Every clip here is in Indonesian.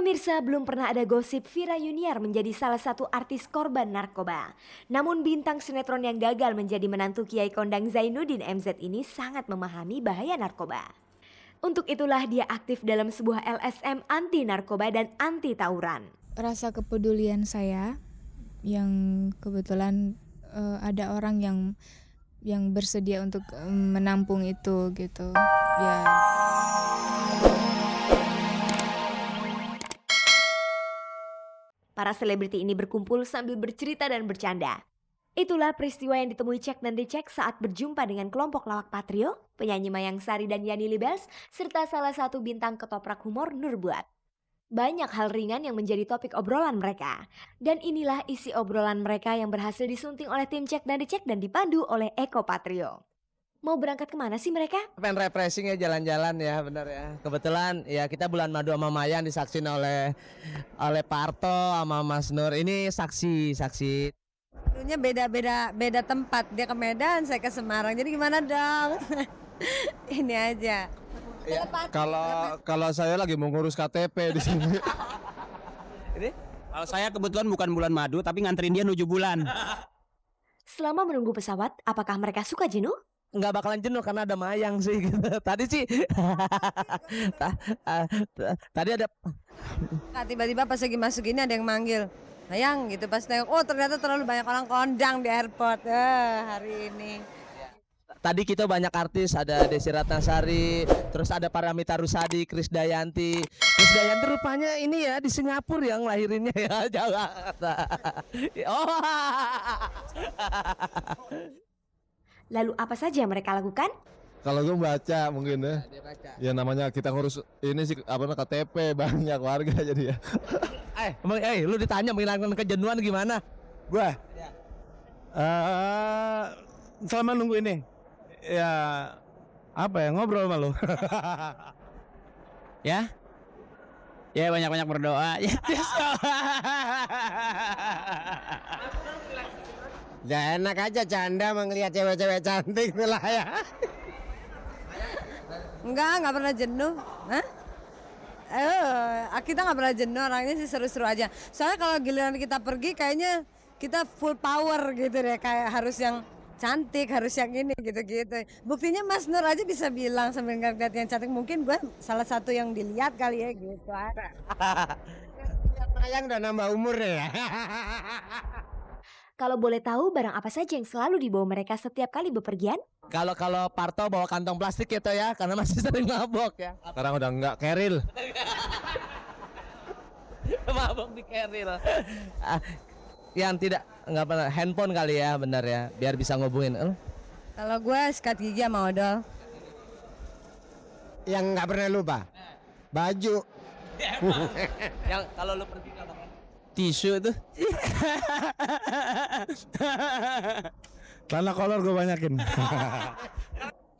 Pemirsa, belum pernah ada gosip Vira Yuniar menjadi salah satu artis korban narkoba. Namun bintang sinetron yang gagal menjadi menantu Kiai Kondang Zainuddin MZ ini sangat memahami bahaya narkoba. Untuk itulah dia aktif dalam sebuah LSM anti narkoba dan anti tawuran. Rasa kepedulian saya yang kebetulan ada orang yang bersedia untuk menampung itu gitu. Ya. Para selebriti ini berkumpul sambil bercerita dan bercanda. Itulah peristiwa yang ditemui Cek dan Dicek saat berjumpa dengan kelompok lawak Patrio, penyanyi Mayang Sari dan Yani Libels, serta salah satu bintang ketoprak humor Nur Buat. Banyak hal ringan yang menjadi topik obrolan mereka. Dan inilah isi obrolan mereka yang berhasil disunting oleh tim Cek dan Dicek dan dipandu oleh Eko Patrio. Mau berangkat kemana sih mereka? Pengen refreshing ya, jalan-jalan ya, benar ya. Kebetulan ya kita bulan madu sama Mayang disaksin oleh Parto sama Mas Nur. Ini saksi. Dulunya beda tempat. Dia ke Medan, saya ke Semarang. Jadi gimana dong? Ini aja. Ya, kalau saya lagi mau ngurus KTP di sini. Ini Kalau saya kebetulan bukan bulan madu tapi nganterin dia 7 bulan. Selama menunggu pesawat, apakah mereka suka jenuh? nggak bakalan jenuh karena ada Mayang sih gitu. Tadi sih tadi ada Tiba-tiba pas lagi masuk ini ada yang manggil. Sayang gitu pas tengok, oh ternyata terlalu banyak orang kondang di airport hari ini. tadi kita banyak artis, ada Desi Ratnasari, terus ada Paramitha Rusady, Krisdayanti rupanya ini ya di Singapura yang lahirinnya ya, Jakarta. Oh. Lalu apa saja yang mereka lakukan? Kalau gue baca mungkin ya. Ya namanya kita ngurus ini sih apa namanya KTP banyak warga jadi ya. Lu ditanya menghilangkan kejenuhan gimana? Gua selama nunggu ini ya apa ya ngobrol sama lu. Ya? Ya banyak-banyak berdoa. Ya. Ya enak aja canda melihat cewek-cewek cantik itulah ya. Enggak pernah jenuh. Hah? Kita nggak pernah jenuh, orangnya sih seru-seru aja. Soalnya kalau giliran kita pergi kayaknya kita full power gitu deh, kayak harus yang cantik, harus yang ini gitu-gitu. Buktinya Mas Nur aja bisa bilang sambil ngeliat yang cantik, mungkin gue salah satu yang dilihat kali ya gitu. Mayang udah nambah umur ya. Kalau boleh tahu barang apa saja yang selalu dibawa mereka setiap kali bepergian? Kalau Parto bawa kantong plastik gitu ya, karena masih sering mabok ya. Sekarang udah enggak keril. Mabok di keril. Yang tidak nggak pernah handphone kali ya, benar ya, biar bisa ngubungin. Kalau gue sikat gigi sama odol. Yang nggak pernah lupa baju. Yang kalau lu pergi apa? Tisu tuh. Celana kolor gue banyakin.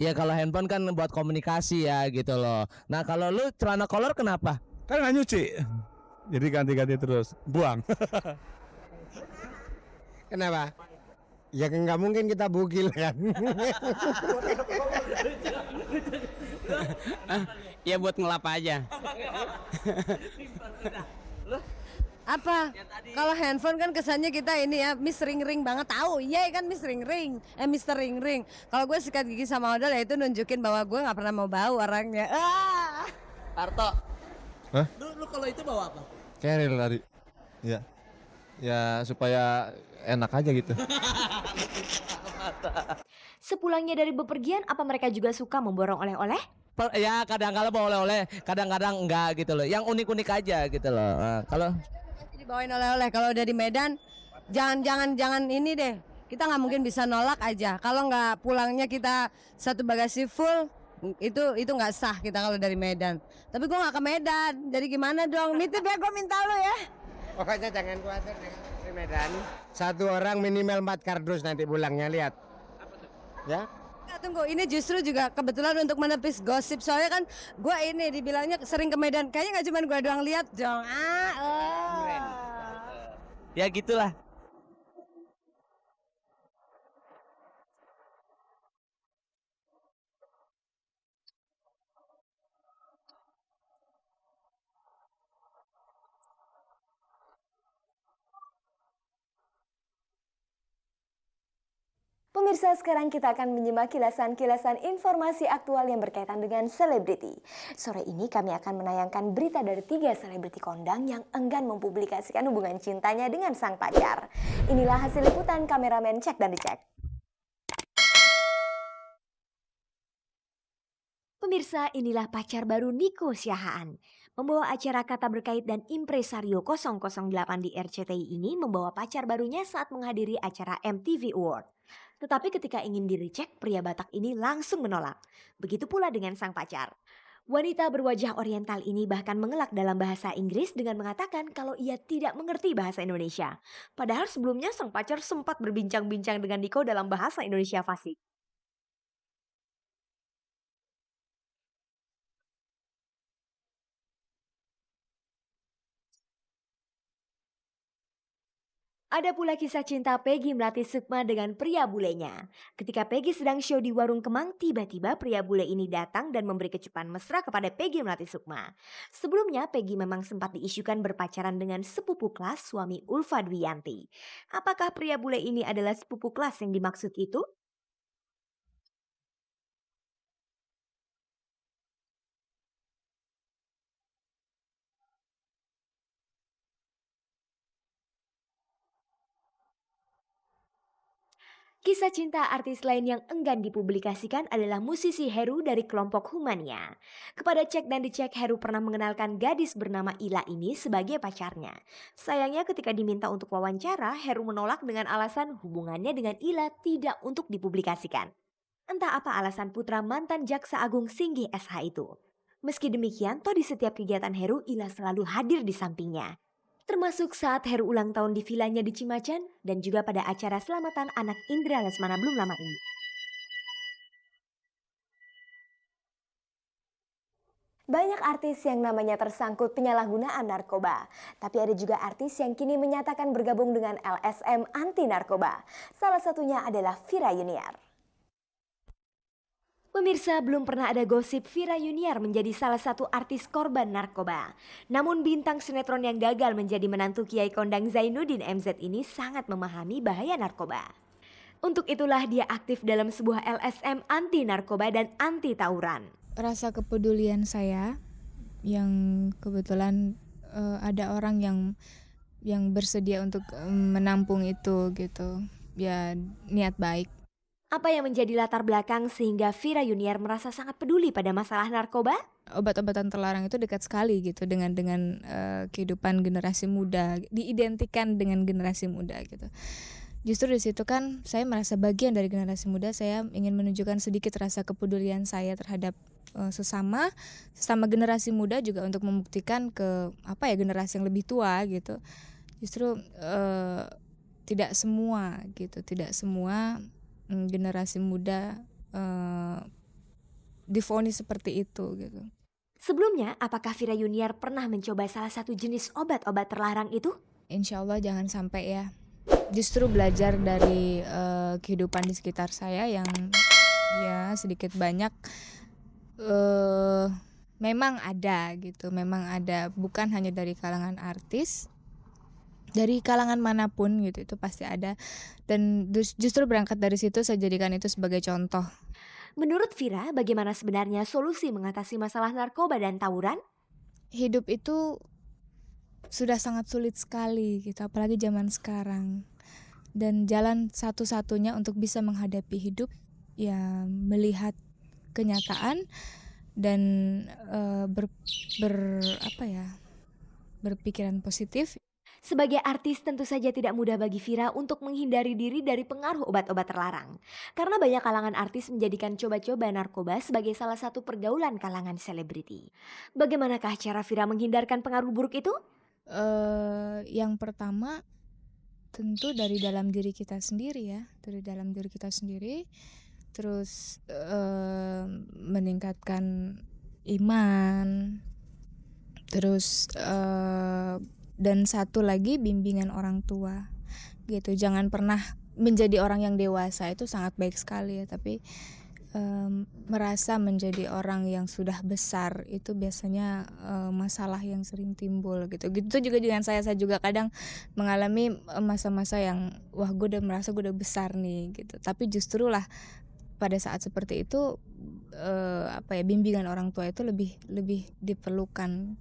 Ya kalau handphone kan buat komunikasi ya gitu loh. Nah kalau lu celana kolor kenapa? Kan nggak nyuci. Jadi ganti-ganti terus. Buang. Kenapa? Ya nggak mungkin kita bugil kan. Ya buat ngelap aja. Apa? Kalau handphone kan kesannya kita ini ya Miss Ring Ring banget, tahu? Iya kan Miss Ring Ring, Mister Ring Ring. Kalau gue sikat gigi sama odol ya itu nunjukin bahwa gue nggak pernah mau bau orangnya. Parto. Hah? Lu kalau itu bawa apa? Keril tadi. Ya. Ya supaya enak aja gitu. Sepulangnya dari bepergian, apa mereka juga suka memborong oleh-oleh? Ya kadang-kadang bawa oleh-oleh, kadang-kadang enggak gitu loh. Yang unik-unik aja gitu loh. Nah, kalau Dibawain oleh-oleh kalau udah di Medan, jangan ini deh. Kita nggak mungkin bisa nolak aja. Kalau nggak pulangnya kita satu bagasi full, itu nggak sah kita kalau dari Medan. Tapi gue nggak ke Medan, jadi gimana dong? Nitip ya, gue minta lo ya. Pokoknya jangan khawatir dengan di Medan. Satu orang minimal 4 kardus nanti pulangnya, lihat. Ya. Nah, tunggu, ini justru juga kebetulan untuk menepis gosip. Soalnya kan gue ini dibilangnya sering ke Medan. Kayaknya nggak cuma gue doang lihat dong. ya gitulah. Pemirsa, sekarang kita akan menyimak kilasan-kilasan informasi aktual yang berkaitan dengan selebriti. Sore ini kami akan menayangkan berita dari 3 selebriti kondang yang enggan mempublikasikan hubungan cintanya dengan sang pacar. Inilah hasil liputan kameramen Cek dan Dicek. Pemirsa, inilah pacar baru Nico Siahaan. Membawa acara Kata Berkait dan Impresario 008 di RCTI ini membawa pacar barunya saat menghadiri acara MTV Award. Tetapi ketika ingin direcek, pria Batak ini langsung menolak. Begitu pula dengan sang pacar. Wanita berwajah oriental ini bahkan mengelak dalam bahasa Inggris dengan mengatakan kalau ia tidak mengerti bahasa Indonesia. Padahal sebelumnya sang pacar sempat berbincang-bincang dengan Nico dalam bahasa Indonesia fasih. Ada pula kisah cinta Peggy Melati Sukma dengan pria bulenya. Ketika Peggy sedang show di Warung Kemang, tiba-tiba pria bule ini datang dan memberi kecupan mesra kepada Peggy Melati Sukma. Sebelumnya Peggy memang sempat diisukan berpacaran dengan sepupu kelas suami Ulfa Dwiyanti. Apakah pria bule ini adalah sepupu kelas yang dimaksud itu? Kisah cinta artis lain yang enggan dipublikasikan adalah musisi Heru dari kelompok Humania. Kepada Cek dan Dicek, Heru pernah mengenalkan gadis bernama Ila ini sebagai pacarnya. Sayangnya ketika diminta untuk wawancara, Heru menolak dengan alasan hubungannya dengan Ila tidak untuk dipublikasikan. Entah apa alasan putra mantan Jaksa Agung Singgi SH itu. Meski demikian, toh di setiap kegiatan Heru, Ila selalu hadir di sampingnya. Termasuk saat Heru ulang tahun di vilanya di Cimacan dan juga pada acara selamatan anak Indra Lesmana belum lama ini. Banyak artis yang namanya tersangkut penyalahgunaan narkoba. Tapi ada juga artis yang kini menyatakan bergabung dengan LSM anti narkoba. Salah satunya adalah Vira Yuniar. Pemirsa, belum pernah ada gosip Vira Yuniar menjadi salah satu artis korban narkoba. Namun bintang sinetron yang gagal menjadi menantu Kiai Kondang Zainuddin MZ ini sangat memahami bahaya narkoba. Untuk itulah dia aktif dalam sebuah LSM anti narkoba dan anti tawuran. Rasa kepedulian saya yang kebetulan ada orang yang bersedia untuk menampung itu gitu. Ya niat baik. Apa yang menjadi latar belakang sehingga Vira Yuniar merasa sangat peduli pada masalah narkoba? Obat-obatan terlarang itu dekat sekali gitu dengan kehidupan generasi muda, diidentikan dengan generasi muda gitu. Justru di situ kan saya merasa bagian dari generasi muda, saya ingin menunjukkan sedikit rasa kepedulian saya terhadap sesama generasi muda juga untuk membuktikan ke generasi yang lebih tua gitu. Justru tidak semua generasi muda divonis seperti itu gitu. Sebelumnya, apakah Vira Yuniar pernah mencoba salah satu jenis obat-obat terlarang itu? Insya Allah jangan sampai ya. Justru belajar dari kehidupan di sekitar saya yang ya sedikit banyak memang ada gitu, bukan hanya dari kalangan artis. Dari kalangan manapun gitu itu pasti ada, dan justru berangkat dari situ saya jadikan itu sebagai contoh. Menurut Vira, bagaimana sebenarnya solusi mengatasi masalah narkoba dan tawuran? Hidup itu sudah sangat sulit sekali gitu, apalagi zaman sekarang. Dan jalan satu-satunya untuk bisa menghadapi hidup ya melihat kenyataan dan berpikiran positif. Sebagai artis tentu saja tidak mudah bagi Vira untuk menghindari diri dari pengaruh obat-obat terlarang. Karena banyak kalangan artis menjadikan coba-coba narkoba sebagai salah satu pergaulan kalangan selebriti. Bagaimanakah cara Vira menghindarkan pengaruh buruk itu? Yang pertama tentu dari dalam diri kita sendiri ya. Terus meningkatkan iman. Terus dan satu lagi bimbingan orang tua gitu. Jangan pernah menjadi orang yang dewasa itu sangat baik sekali ya, tapi merasa menjadi orang yang sudah besar itu biasanya masalah yang sering timbul gitu. Gitu juga dengan saya juga kadang mengalami masa-masa yang wah gue udah merasa gue udah besar nih gitu. Tapi justru lah pada saat seperti itu bimbingan orang tua itu lebih diperlukan